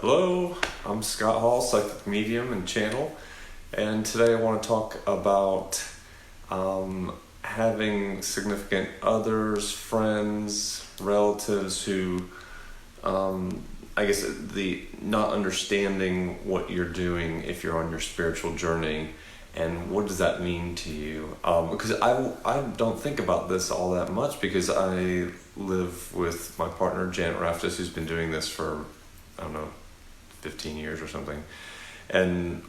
Hello, I'm Scott Hall, psychic medium and channel, and today I want to talk about having significant others, friends, relatives who, I guess, the not understanding what you're doing if you're on your spiritual journey, and what does that mean to you? Because I don't think about this all that much because I live with my partner Janet Raftis, who's been doing this for, I don't know, 15 years or something, and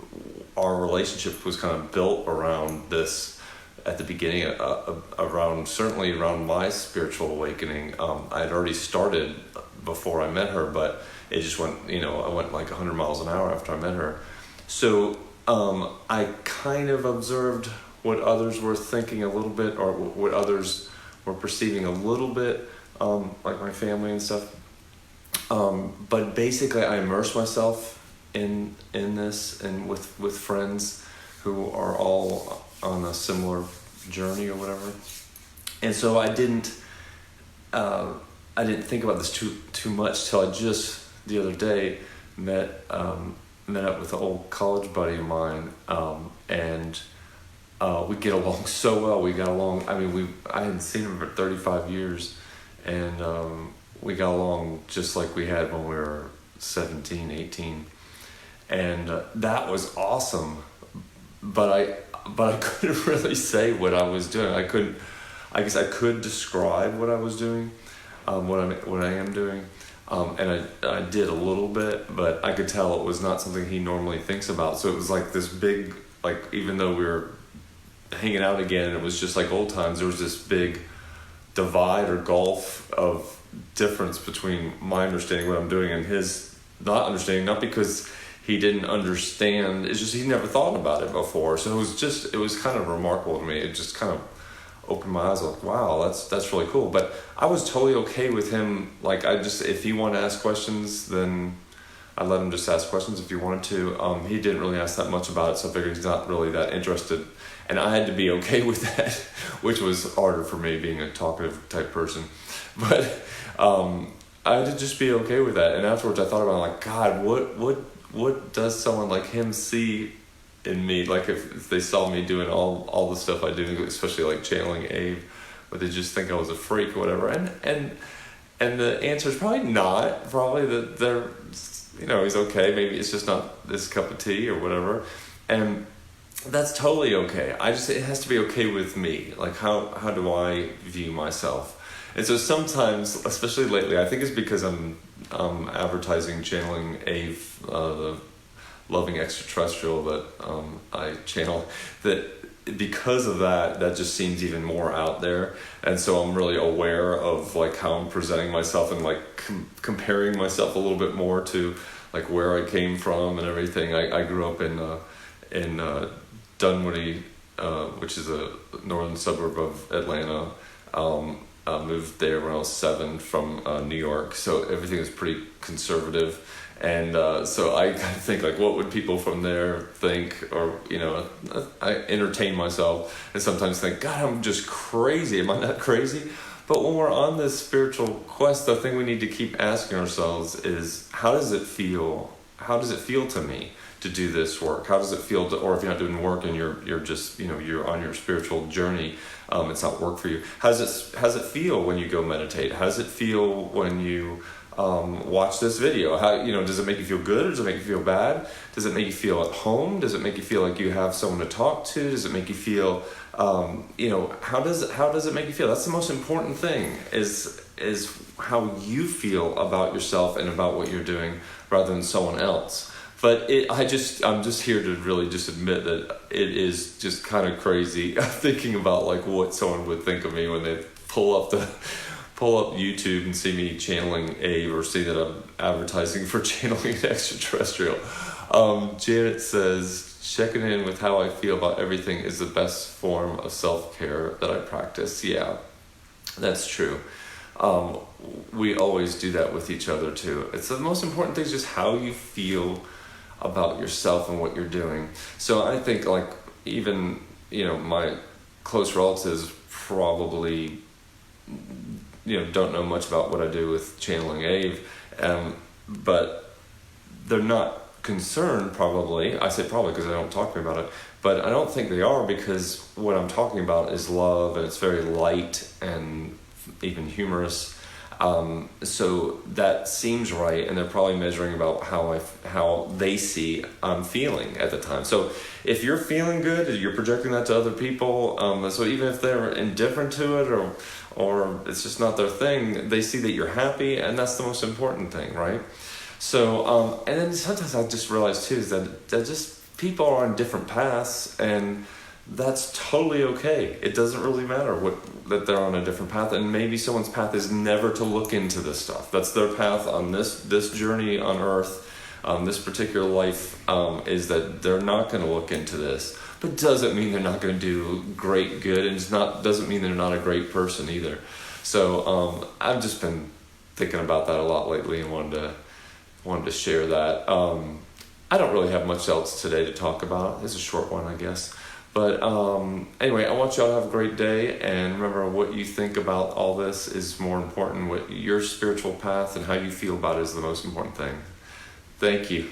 our relationship was kind of built around this at the beginning, certainly around my spiritual awakening. I had already started before I met her, but it just went, I went like 100 miles an hour after I met her. So I kind of observed what others were thinking a little bit, or what others were perceiving a little bit, like my family and stuff. But basically I immerse myself in this and with friends who are all on a similar journey or whatever. And so I didn't think about this too much till I just the other day met up with an old college buddy of mine, and we get along so well. We got along, I hadn't seen him for 35 years, and we got along just like we had when we were 17, 18. And that was awesome. But I couldn't really say what I was doing. I guess I could describe what I was doing, what I am doing. And I did a little bit, but I could tell it was not something he normally thinks about. So it was like this big, even though we were hanging out again and it was just like old times, there was this big divide or gulf of difference between my understanding what I'm doing and his not understanding, not because he didn't understand, it's just he never thought about it before. So it was kind of remarkable to me. It just kind of opened my eyes, like, wow, that's really cool. But I was totally okay with him. If he wanted to ask questions, then I let him just ask questions if he wanted to. He didn't really ask that much about it, so I figured he's not really that interested. And I had to be okay with that, which was harder for me being a talkative type person. But I had to just be okay with that. And afterwards I thought about it, like, God, what does someone like him see in me? Like if they saw me doing all the stuff I do, especially like channeling Abe, would they just think I was a freak or whatever? And the answer is probably not. Probably that they're, he's okay. Maybe it's just not this cup of tea or whatever. And that's totally okay. It has to be okay with me. Like how do I view myself? And so sometimes, especially lately, I think it's because I'm advertising channeling Ave, the loving extraterrestrial that I channel, that because of that just seems even more out there. And so I'm really aware of like how I'm presenting myself and like comparing myself a little bit more to like where I came from and everything. I grew up in Dunwoody, which is a northern suburb of Atlanta. Moved there when I was 7 from New York, so everything was pretty conservative, and so I kind of think like, what would people from there think? Or I entertain myself and sometimes think, God, I'm just crazy. Am I not crazy? But when we're on this spiritual quest, the thing we need to keep asking ourselves is, how does it feel? How does it feel to me to do this work? How does it feel or if you're not doing work and you're just, you're on your spiritual journey, it's not work for you. How does it feel when you go meditate? How does it feel when you watch this video? How, does it make you feel good or does it make you feel bad? Does it make you feel at home? Does it make you feel like you have someone to talk to? Does it make you feel, how does it make you feel? That's the most important thing, is how you feel about yourself and about what you're doing rather than someone else. But I'm just here to really just admit that it is just kind of crazy thinking about like what someone would think of me when they pull up YouTube and see me channeling Abe or see that I'm advertising for channeling an extraterrestrial. Janet says, checking in with how I feel about everything is the best form of self-care that I practice. Yeah, that's true. We always do that with each other too. It's the most important thing is just how you feel about yourself and what you're doing. So I think like even, my close relatives probably, don't know much about what I do with channeling Ave. But they're not concerned, probably. I say probably because I don't talk to me about it, but I don't think they are, because what I'm talking about is love, and it's very light and even humorous. So that seems right, and they're probably measuring about how they see I'm feeling at the time. So if you're feeling good, you're projecting that to other people. So even if they're indifferent to it, or it's just not their thing, they see that you're happy, and that's the most important thing, right? So and then sometimes I just realize too is that just people are on different paths, and that's totally okay. It doesn't really matter that they're on a different path, and maybe someone's path is never to look into this stuff. That's their path on this journey on earth, this particular life, is that they're not going to look into this. But doesn't mean they're not going to do great good, and doesn't mean they're not a great person either. So I've just been thinking about that a lot lately, and wanted to share that. I don't really have much else today to talk about. It's a short one, I guess. But anyway, I want y'all to have a great day, and remember, what you think about all this is more important. What your spiritual path and how you feel about it is the most important thing. Thank you.